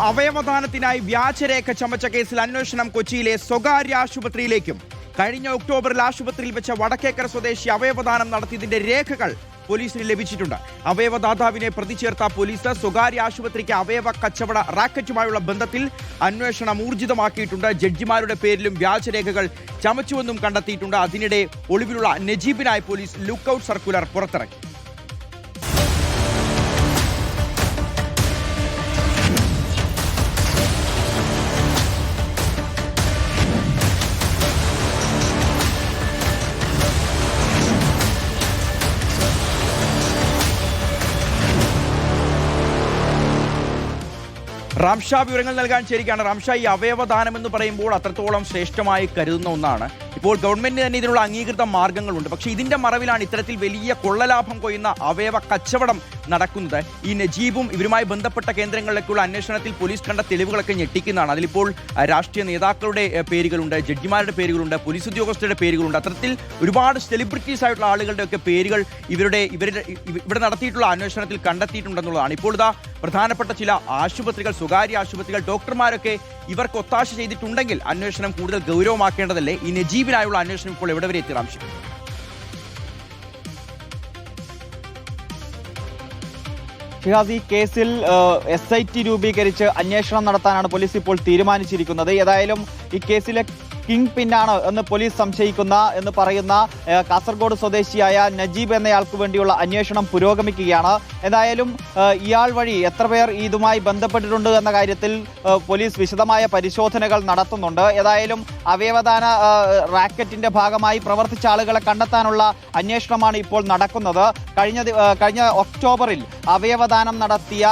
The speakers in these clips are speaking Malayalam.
അവയവദാനത്തിനായി വ്യാജരേഖ ചമച്ച കേസിൽ അന്വേഷണം കൊച്ചിയിലെ സ്വകാര്യ ആശുപത്രിയിലേക്കും. കഴിഞ്ഞ ഒക്ടോബറിൽ ആശുപത്രിയിൽ വെച്ച വടക്കേക്കര സ്വദേശി അവയവദാനം നടത്തിയതിന്റെ രേഖകൾ പോലീസിന് ലഭിച്ചിട്ടുണ്ട്. അവയവദാതാവിനെ പ്രതി ചേർത്ത പോലീസ് സ്വകാര്യ ആശുപത്രിക്ക് അവയവ കച്ചവട റാക്കറ്റുമായുള്ള ബന്ധത്തിൽ അന്വേഷണം ഊർജിതമാക്കിയിട്ടുണ്ട്. ജഡ്ജിമാരുടെ പേരിലും വ്യാജരേഖകൾ ചമച്ചുവെന്നും കണ്ടെത്തിയിട്ടുണ്ട്. അതിനിടെ ഒളിവിലുള്ള നജീബിനായി പോലീസ് ലുക്കൌട്ട് സർക്കുലർ പുറത്തിറക്കി. റാംഷാ വിവരങ്ങൾ നൽകാൻ ചേരുകയാണ്. റാംഷാ, ഈ അവയവദാനം എന്ന് പറയുമ്പോൾ അത്രത്തോളം ശ്രേഷ്ഠമായി കരുതുന്ന ഒന്നാണ്. ഇപ്പോൾ ഗവൺമെന്റിന് തന്നെ ഇതിനുള്ള അംഗീകൃത മാർഗങ്ങളുണ്ട്. പക്ഷേ ഇതിന്റെ മറവിലാണ് ഇത്തരത്തിൽ വലിയ കൊള്ളലാഭം കൊയ്യുന്ന അവയവ കച്ചവടം നടക്കുന്നത്. ഈ നജീബും ഇവരുമായി ബന്ധപ്പെട്ട കേന്ദ്രങ്ങളിലേക്കുള്ള അന്വേഷണത്തിൽ പോലീസ് കണ്ട തെളിവുകളൊക്കെ ഞെട്ടിക്കുന്നതാണ്. അതിലിപ്പോൾ രാഷ്ട്രീയ നേതാക്കളുടെ പേരുകളുണ്ട്, ജഡ്ജിമാരുടെ പേരുകളുണ്ട്, പോലീസ് ഉദ്യോഗസ്ഥരുടെ പേരുകളുണ്ട്. അത്തരത്തിൽ ഒരുപാട് സെലിബ്രിറ്റീസ് ആയിട്ടുള്ള ആളുകളുടെ ഒക്കെ പേരുകൾ ഇവിടെ നടത്തിയിട്ടുള്ള അന്വേഷണത്തിൽ കണ്ടെത്തിയിട്ടുണ്ടെന്നുള്ളതാണ്. ഇപ്പോൾ ഇതാ പ്രധാനപ്പെട്ട ചില ആശുപത്രികൾ, സ്വകാര്യ ആശുപത്രികൾ, ഡോക്ടർമാരൊക്കെ ഇവർക്ക് ഒത്താശ ചെയ്തിട്ടുണ്ടെങ്കിൽ അന്വേഷണം കൂടുതൽ ഗൗരവമാക്കേണ്ടതല്ലേ? ഈ നജീബിനായുള്ള അന്വേഷണം ഇപ്പോൾ എവിടെ വരെ എത്തി റാംഷി? ഷിഹാസ്, ഈ കേസിൽ SIT രൂപീകരിച്ച് അന്വേഷണം നടത്താനാണ് പോലീസ് ഇപ്പോൾ തീരുമാനിച്ചിരിക്കുന്നത്. ഏതായാലും ഈ കേസിലെ കിങ് പിന്നാണ് എന്ന് പോലീസ് സംശയിക്കുന്ന എന്ന് പറയുന്ന കാസർഗോഡ് സ്വദേശിയായ നജീബ് എന്നയാൾക്ക് വേണ്ടിയുള്ള അന്വേഷണം പുരോഗമിക്കുകയാണ്. എന്തായാലും ഇയാൾ വഴി എത്ര പേർ ഇതുമായി ബന്ധപ്പെട്ടിട്ടുണ്ട് എന്ന കാര്യത്തിൽ പോലീസ് വിശദമായ പരിശോധനകൾ നടത്തുന്നുണ്ട്. ഏതായാലും അവയവദാന റാക്കറ്റിന്റെ ഭാഗമായി പ്രവർത്തിച്ച ആളുകളെ കണ്ടെത്താനുള്ള അന്വേഷണമാണ് ഇപ്പോൾ നടക്കുന്നത്. കഴിഞ്ഞ ഒക്ടോബറിൽ അവയവദാനം നടത്തിയ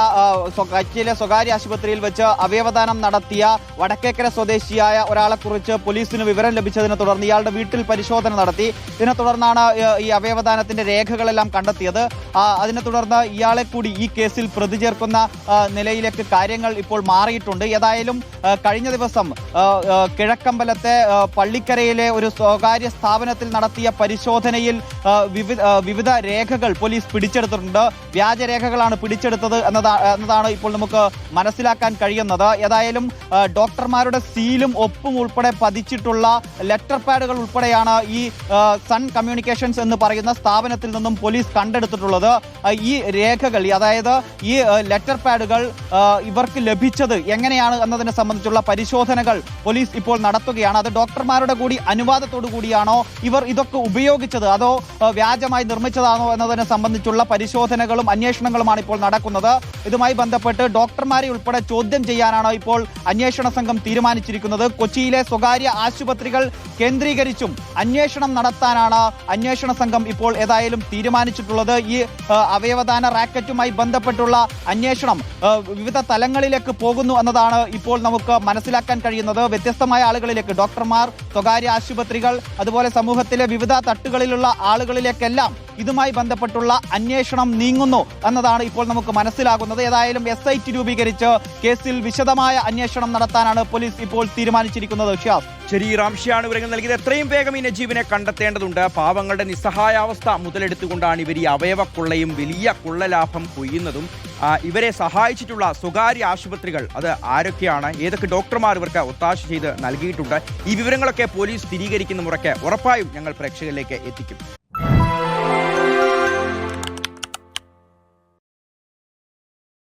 കൊച്ചിയിലെ സ്വകാര്യ ആശുപത്രിയിൽ വെച്ച് അവയവദാനം നടത്തിയ വടക്കേക്കര സ്വദേശിയായ ഒരാളെക്കുറിച്ച് പോലീസിന് വിവരം ലഭിച്ചതിനെ തുടർന്ന് ഇയാളുടെ വീട്ടിൽ പരിശോധന നടത്തി. ഇതിനെ തുടർന്നാണ് ഈ അവയവദാനത്തിന്റെ രേഖകളെല്ലാം കണ്ടെത്തിയത്. അതിനെ തുടർന്ന് ഇയാളെ കൂടി ഈ കേസിൽ പ്രതി ചേർക്കുന്ന നിലയിലേക്ക് കാര്യങ്ങൾ ഇപ്പോൾ മാറിയിട്ടുണ്ട്. ഏതായാലും കഴിഞ്ഞ ദിവസം കിഴക്കമ്പലത്തെ പള്ളിക്കരയിലെ ഒരു സ്വകാര്യ സ്ഥാപനത്തിൽ നടത്തിയ പരിശോധനയിൽ വിവിധ രേഖകൾ പോലീസ് പിടിച്ചെടുത്തിട്ടുണ്ട്. വ്യാജരേഖകളാണ് പിടിച്ചെടുത്തത് എന്നതാണ് ഇപ്പോൾ നമുക്ക് മനസ്സിലാക്കാൻ കഴിയുന്നത്. ഏതായാലും ഡോക്ടർമാരുടെ സീലും ഒപ്പും ഉൾപ്പെടെ പതിച്ചിട്ടുള്ള ലെറ്റർ പാഡുകൾ ഉൾപ്പെടെയാണ് ഈ സൺ കമ്മ്യൂണിക്കേഷൻസ് എന്ന് പറയുന്ന സ്ഥാപനത്തിൽ നിന്നും പോലീസ് കണ്ടെടുത്തിട്ടുള്ളത്. ഈ രേഖകൾ, അതായത് ഈ ലെറ്റർ പാഡുകൾ ഇവർക്ക് ലഭിച്ചത് എങ്ങനെയാണ് എന്നതിനെ സംബന്ധിച്ചുള്ള പരിശോധനകൾ പോലീസ് ഇപ്പോൾ നടത്തുകയാണ്. അത് ഡോക്ടർമാരുടെ കൂടി അനുവാദത്തോടു കൂടിയാണോ ഇവർ ഇതൊക്കെ ഉപയോഗിച്ചത്, അതോ വ്യാജമായി നിർമ്മിച്ചതാണോ എന്നതിനെ സംബന്ധിച്ചുള്ള പരിശോധനകളും അന്വേഷണങ്ങളുമാണ് ഇപ്പോൾ നടക്കുന്നത്. ഇതുമായി ബന്ധപ്പെട്ട് ഡോക്ടർമാരെ ഉൾപ്പെടെ ചോദ്യം ചെയ്യാനാണ് ഇപ്പോൾ അന്വേഷണ സംഘം തീരുമാനിച്ചിരിക്കുന്നത്. കൊച്ചിയിലെ സ്വകാര്യ ആശുപത്രികൾ കേന്ദ്രീകരിച്ചും അന്വേഷണം നടത്താനാണ് അന്വേഷണ സംഘം ഇപ്പോൾ ഏതായാലും തീരുമാനിച്ചിട്ടുള്ളത്. ഈ അവയവദാന റാക്കറ്റുമായി ബന്ധപ്പെട്ടുള്ള അന്വേഷണം വിവിധ തലങ്ങളിലേക്ക് പോകുന്നു എന്നതാണ് ഇപ്പോൾ നമുക്ക് മനസ്സിലാക്കാൻ കഴിയുന്നത്. വ്യത്യസ്തമായ ആളുകളിലേക്ക്, ഡോക്ടർമാർ, സ്വകാര്യ ആശുപത്രികൾ, അതുപോലെ സമൂഹത്തിലെ വിവിധ തട്ടുകളിലുള്ള ആളുകളിലേക്കെല്ലാം ഇതുമായി ബന്ധപ്പെട്ടുള്ള അന്വേഷണം നീങ്ങുന്നു എന്നതാണ് ഇപ്പോൾ നമുക്ക് മനസ്സിലാകുന്നത്. ഏതായാലും SIT രൂപീകരിച്ച് കേസിൽ വിശദമായ അന്വേഷണം നടത്താനാണ് പോലീസ് ഇപ്പോൾ തീരുമാനിച്ചിരിക്കുന്നത്. ശരി, റാംഷിയാണ് വിവരങ്ങൾ നൽകിയത്. എത്രയും വേഗം ഈ നജീബിനെ കണ്ടെത്തേണ്ടതുണ്ട്. പാവങ്ങളുടെ നിസ്സഹായാവസ്ഥ മുതലെടുത്തുകൊണ്ടാണ് ഇവർ ഈ അവയവക്കൊള്ളയും വലിയ കൊള്ളലാഭം കൊയ്യുന്നതും. ഇവരെ സഹായിച്ചിട്ടുള്ള സ്വകാര്യ ആശുപത്രികൾ അത് ആരൊക്കെയാണ്, ഏതൊക്കെ ഡോക്ടർമാർ ഇവർക്ക് ഒത്താശ ചെയ്ത് നൽകിയിട്ടുണ്ട്, ഈ വിവരങ്ങളൊക്കെ പോലീസ് സ്ഥിരീകരിക്കുന്ന മുറയ്ക്ക് ഉറപ്പായും ഞങ്ങൾ പ്രേക്ഷകരിലേക്ക് എത്തിക്കും.